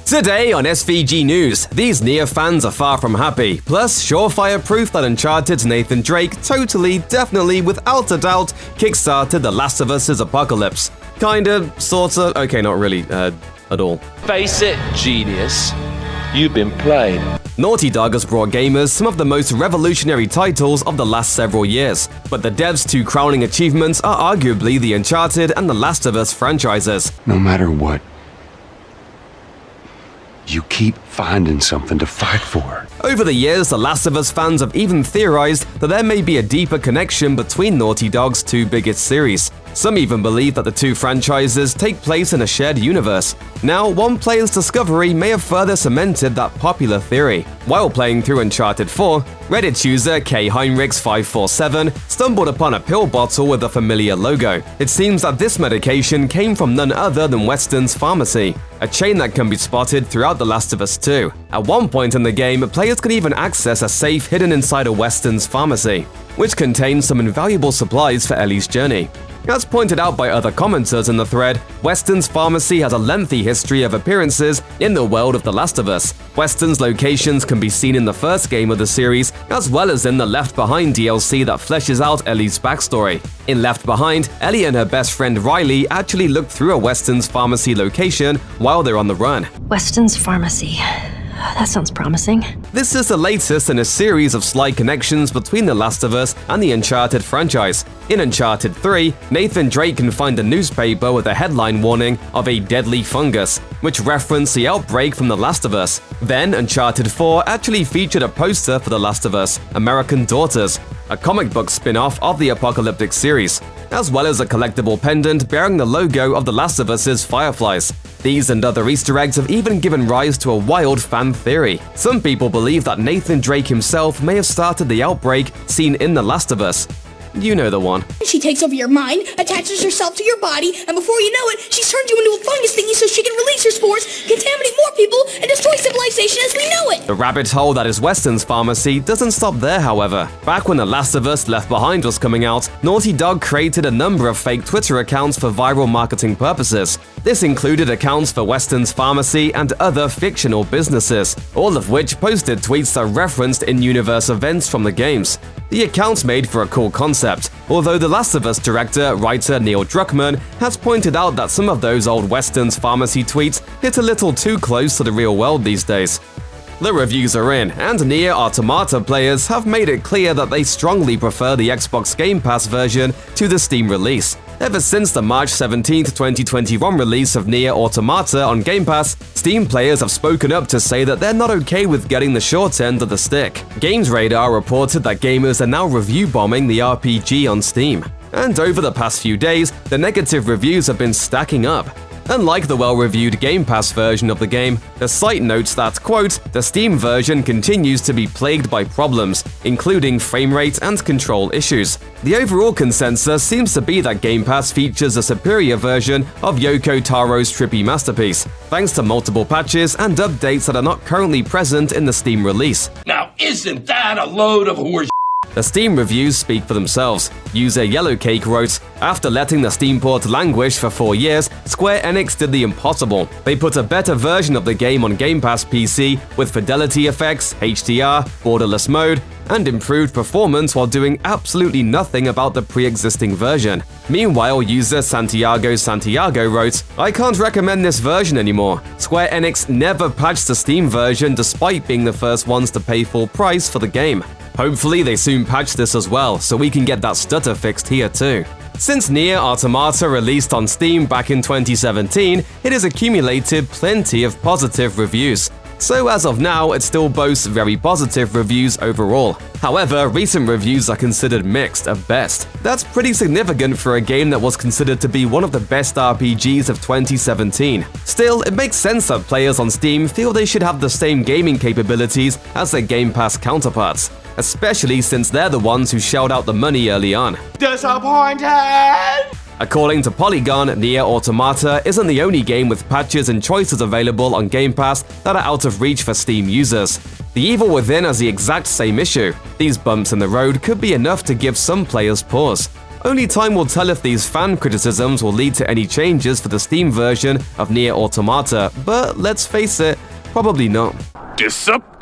Today on SVG News, these Nier fans are far from happy, plus surefire proof that Uncharted's Nathan Drake definitely, without a doubt, kickstarted The Last of Us's apocalypse. Kinda, sorta, okay, not really, at all. Face it, genius. You've been played. Naughty Dog has brought gamers some of the most revolutionary titles of the last several years, but the devs' two crowning achievements are arguably the Uncharted and The Last of Us franchises. No matter what, you keep finding something to fight for. Over the years, The Last of Us fans have even theorized that there may be a deeper connection between Naughty Dog's two biggest series. Some even believe that the two franchises take place in a shared universe. Now, one player's discovery may have further cemented that popular theory. While playing through Uncharted 4, Reddit user kheinrichs547 stumbled upon a pill bottle with a familiar logo. It seems that this medication came from none other than Weston's Pharmacy, a chain that can be spotted throughout The Last of Us 2. At one point in the game, players can even access a safe hidden inside a Weston's Pharmacy, which contains some invaluable supplies for Ellie's journey. As pointed out by other commenters in the thread, Weston's Pharmacy has a lengthy history of appearances in the world of The Last of Us. Weston's locations can be seen in the first game of the series, as well as in the Left Behind DLC that fleshes out Ellie's backstory. In Left Behind, Ellie and her best friend Riley actually look through a Weston's Pharmacy location while they're on the run. Weston's Pharmacy. That sounds promising. This is the latest in a series of slight connections between The Last of Us and the Uncharted franchise. In Uncharted 3, Nathan Drake can find a newspaper with a headline warning of a deadly fungus, which referenced the outbreak from The Last of Us. Then, Uncharted 4 actually featured a poster for The Last of Us: American Daughters, a comic book spin-off of the apocalyptic series, as well as a collectible pendant bearing the logo of The Last of Us's Fireflies. These and other Easter eggs have even given rise to a wild fan theory. Some people believe that Nathan Drake himself may have started the outbreak seen in The Last of Us. You know the one. She takes over your mind, attaches herself to your body, and before you know it, she's turned you into a fungus thingy so she can release her spores, contaminate more people, and destroy civilization as we know it! The rabbit hole that is Weston's Pharmacy doesn't stop there, however. Back when The Last of Us Left Behind was coming out, Naughty Dog created a number of fake Twitter accounts for viral marketing purposes. This included accounts for Weston's Pharmacy and other fictional businesses, all of which posted tweets that referenced in-universe events from the games. The accounts made for a cool concept, although The Last of Us writer Neil Druckmann has pointed out that some of those old Weston's Pharmacy tweets hit a little too close to the real world these days. The reviews are in, and Nier Automata players have made it clear that they strongly prefer the Xbox Game Pass version to the Steam release. Ever since the March 17, 2021 release of Nier Automata on Game Pass, Steam players have spoken up to say that they're not okay with getting the short end of the stick. Games Radar reported that gamers are now review bombing the RPG on Steam. And over the past few days, the negative reviews have been stacking up. Unlike the well-reviewed Game Pass version of the game, the site notes that, quote, the Steam version continues to be plagued by problems, including frame rate and control issues. The overall consensus seems to be that Game Pass features a superior version of Yoko Taro's trippy masterpiece, thanks to multiple patches and updates that are not currently present in the Steam release. Now, isn't that a load of horse? The Steam reviews speak for themselves. User Yellowcake wrote, after letting the Steam port languish for 4 years, Square Enix did the impossible. They put a better version of the game on Game Pass PC with fidelity effects, HDR, borderless mode, and improved performance while doing absolutely nothing about the pre-existing version. Meanwhile, user Santiago wrote, I can't recommend this version anymore. Square Enix never patched the Steam version despite being the first ones to pay full price for the game. Hopefully they soon patch this as well, so we can get that stutter fixed here too. Since Nier Automata released on Steam back in 2017, it has accumulated plenty of positive reviews. So as of now, it still boasts very positive reviews overall. However, recent reviews are considered mixed at best. That's pretty significant for a game that was considered to be one of the best RPGs of 2017. Still, it makes sense that players on Steam feel they should have the same gaming capabilities as their Game Pass counterparts, especially since they're the ones who shelled out the money early on. Disappointed! According to Polygon, Nier Automata isn't the only game with patches and choices available on Game Pass that are out of reach for Steam users. The Evil Within has the exact same issue. These bumps in the road could be enough to give some players pause. Only time will tell if these fan criticisms will lead to any changes for the Steam version of Nier Automata, but let's face it, probably not. Disappointed.